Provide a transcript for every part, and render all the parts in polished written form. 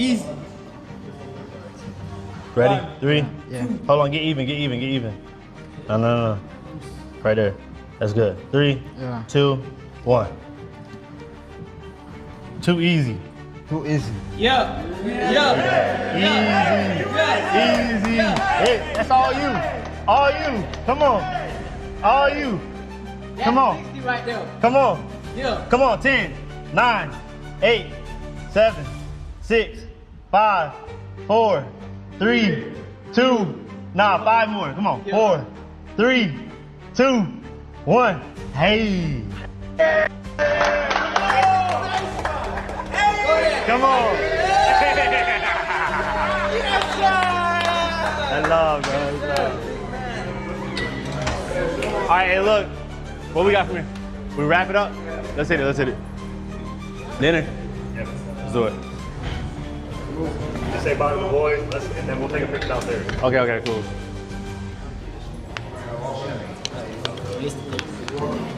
Easy. Ready? 3? Yeah. Hold on, get even. No. Right there. That's good. 3, Yeah. 2, 1. Too easy. Too easy. Yeah. Easy. Hey, that's all you. All you. Come on. All you. Come on. 60 right there. Come on. Yeah. Come on. 10, 9, 8, 7, 6, 5, 4, 3, 2. Nah, 5 more. Come on. 4, 3, 2, 1. Hey. Come on. I love, bro. All right, hey, look. What we got from here? We wrap it up? Let's hit it. Dinner? Yeah. Let's do it. Just say bye to the boys, and then we'll take a picture downstairs. Okay, cool.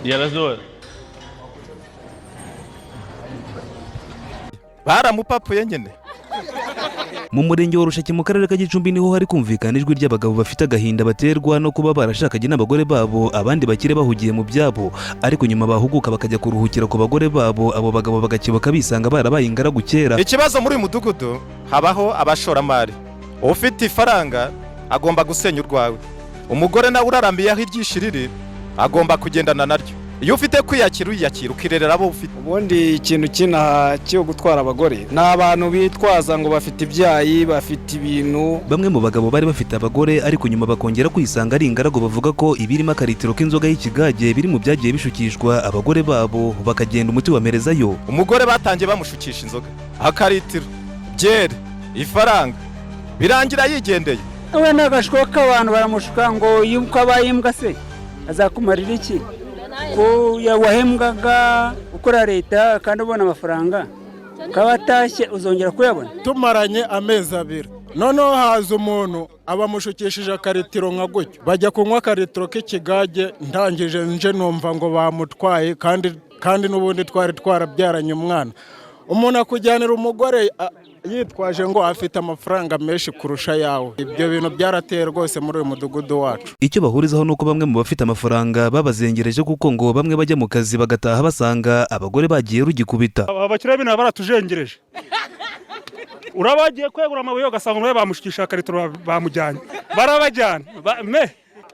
Yeah, let's do it. baramupapuye nyine. Mu murenge wa Rushaki mu karere ka Gicumbi niho hari kumvikana ijwi ry'abagabo bafite agahinda baterwa no kuba barashakanye n'abagore babo abandi bakire bahugiye mu byabo ariko nyuma bahuguka bakajya kuruhukira ku bagore babo abo bagabo bagakibuka bisanga barabaye ingaragu kera. Ikibazo muri uyu mudugudu habaho abashoramari. Ufite ifaranga agomba gusenya urwawe. Umugore nawe urarambiye aho iryishiriri agomba kugendana naryo. Iyo ufite kwiyakira uyakira ukirerera abo ufite. Ubundi ikintu kinaha cyo gutwara abagore n'abantu bitwaza ngo bafite ibyayi bafite ibintu. Bamwe mu bagabo bari bafite abagore ariko nyuma bakongera kwisanga ari ingarago bavuga ko ibirimo akaritiro k'inzoga y'ikigage biri mu byagiye bishukishwa abagore babo bakagenda umuti wamerezayo. Umugore batangiye bamushukisha inzoga akaritiro byere ifaranga birangira yigendeye. We n'agashwo k'abantu baramushuka ngo yuko abayimbwa se azakumarira iki? Ko wahembwaga ukora leta kandi ubona amafaranga kabatashye uzongera kuyabona. Tumaranye amezi 2 noneho haza umuntu abamushukishije akaritiro nka gutyo bajya kunywa akaritiro k'ikigage ndangije nje numva ngo bamutwaye kandi n'ubundi twari twarabyaranye umwana. Umuntu akujyanira umugore yitwaje ngo afite amafaranga menshi kurusha yawe. Ibyo bintu byarateye rwose muri uyu mudugudu wacu. Icyo bahurizaho nuko bamwe mu bafite amafaranga babazengereje kuko ngo bamwe bajya mu kazi bagataha basanga abagore bagiye rugikubita. Abakire bina baratujengereje. Urabagiye kwegura amabuye ugasanga umwe bamushikisha akaritiro bamujyanye. Barabajyana.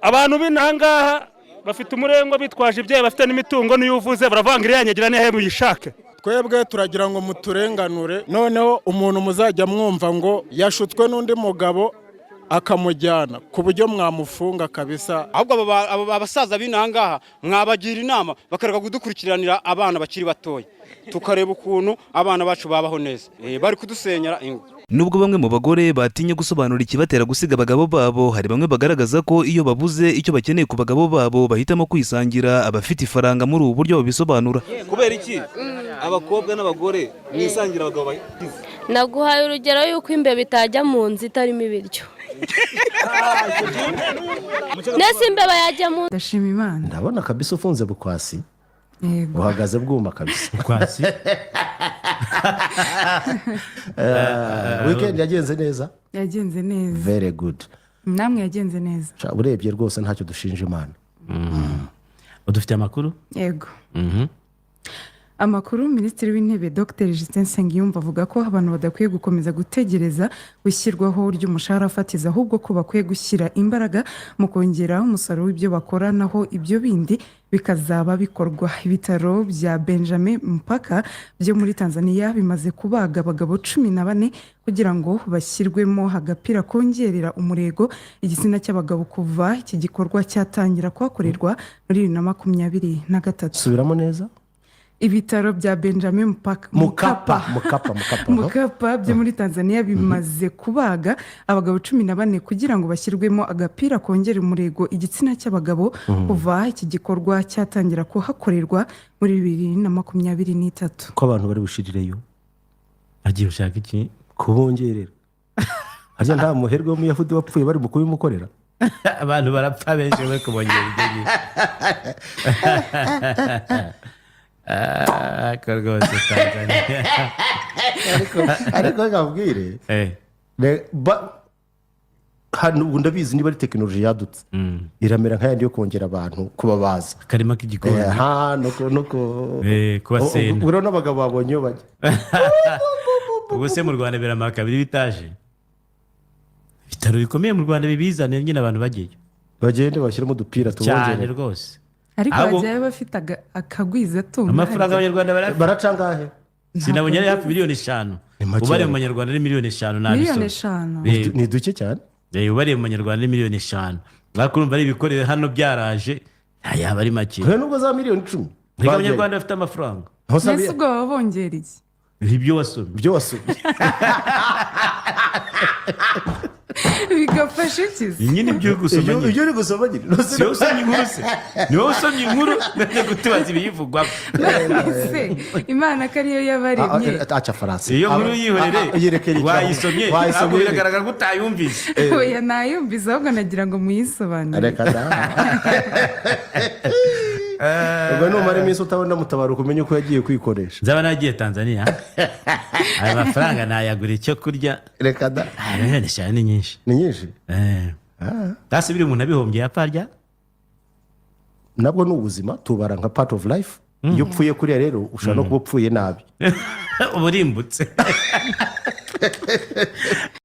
Abantu b'intangaha bafite umurengo bitwaje ibyaye bafite n'imitungo n'iyuvuze baravangira yanyagira nehe muyishake. Twebwe turagira ngo muturenganure noneho umuntu muzajya mwumva ngo yashutswe n'undi mugabo akamujyana ku buryo mwamufunga kabisa. Ahubwo abasaza b'intangaha mwabagira inama bakareka kudukurikiranira abana bakiri batoya tukareba ukuntu abana bacu babaho neza. Bari kudusenyera ingo. Nubwo bamwe mu bagore batinye gusobanura ikibatera gusiga abagabo babo hari bamwe bagaragaza ko iyo babuze icyo bakeneye ku bagabo babo bahitamo kwisangira abafite ifaranga muri ubu buryo babisobanura. Kubera iki abakobwa n'abagore mwisangira abagabo bahize? Naguhaye urugero yuko imbeba itajya mu nzu itarimo ibiryo. Nese imbeba yajya mu. Ndashima Imana. Ndabona kabisa ufunze bukwasi. Yego. Uhagaze bwuma kabisa. Bukwasi. Weekend yagenze neza? Yagenze neza. Very good. Namwe yagenze neza. Urebye rwose ntacyo dushinja Imana. Udufite amakuru? Yego. Amakuru Minisitiri w'Intebe Dr Justin Nsengiyumva avuga ko abantu badakwiye gukomeza gutegereza gushyirwaho ry'umushahara fatiza ahubwo ko bakwiye gushyira imbaraga mu kongera umusaruro w'ibyo bakora naho ibyo bindi bikazaba bikorwa. Ibitaro bya Benjamin Mpaka byo muri Tanzania bimaze kubaga abagabo 14 kugira ngo bashyirwemo agapira kongerera umurego igitsina cy'abagabo kuva iki gikorwa cyatangira kwakorerwa muri 2023. Subiramo neza. Ibitaro bya Benjamin Mkapa byo muri Tanzania bimaze kubaga abagabo 14 kugira ngo bashyirwemo agapira kongera umurego igitsina cy'abagabo kuva iki gikorwa cyatangira ko hakorerwa muri 2023. Ko abantu bari bushirireyo agiye ushaka iki kubongerera aje nta muherwe w'umuyahudi wapfuye bari mu kubimukorera. Abantu barapfa benshi we kubongera ibyo. ko rwose Tanzania ariko nkabwire hano ubu ndabizi niba ari tekinoloji yadutse iramera nk'ayandi yo kongera abantu kuba baza akarima k'igikoni kubasena ubwo n'abagabo babonye iyo bajya ubwo se mu Rwanda biramara kabiri bitaje ibitaro bikomeye mu Rwanda bibizane nyine abantu bagiye bagende bashyiramo udupira cyane rwose ariko bajyayo bafite akagwiza tunga amafaranga y'abanyarwanda baracangahe sinabonye ari hafi miliyoni 5 ubare mu Banyarwanda ari miliyoni 5 miliyoni 5 ni duke cyane ubare mu Banyarwanda ari miliyoni 5 bakurumva ari ibikorera hano byaraje yaba ari make nubwo za miliyoni 10 reka Abanyarwanda bafite amafaranga nese ubwo babongereye ibyo wasomye bigafasha iki nyine ibyo gusoma ibyo uri gusoma nyine si wowe usomye inkuru se ni wowe usomye inkuru ndetse gutubaza ibiyivugwa Imana ko ariyo yabaremye aca faransa iyo nkuru yihorere wayisomye ntabwo biragaragara ko utayumvise oya nayumvise ahubwo nagira ngo muyisobanure reka da ubwo numara iminsi utabona Mutabaruka umenye uko yagiye kwikoresha nzaba nagiye Tanzania aya mafaranga nayagura icyo kurya reka da ni nyinshi biri umuntu abihombye yaparya nabwo ni ubuzima tubara nka part of life iyo upfuye kuriya rero ushobora no kuba upfuye nabi uburimbutse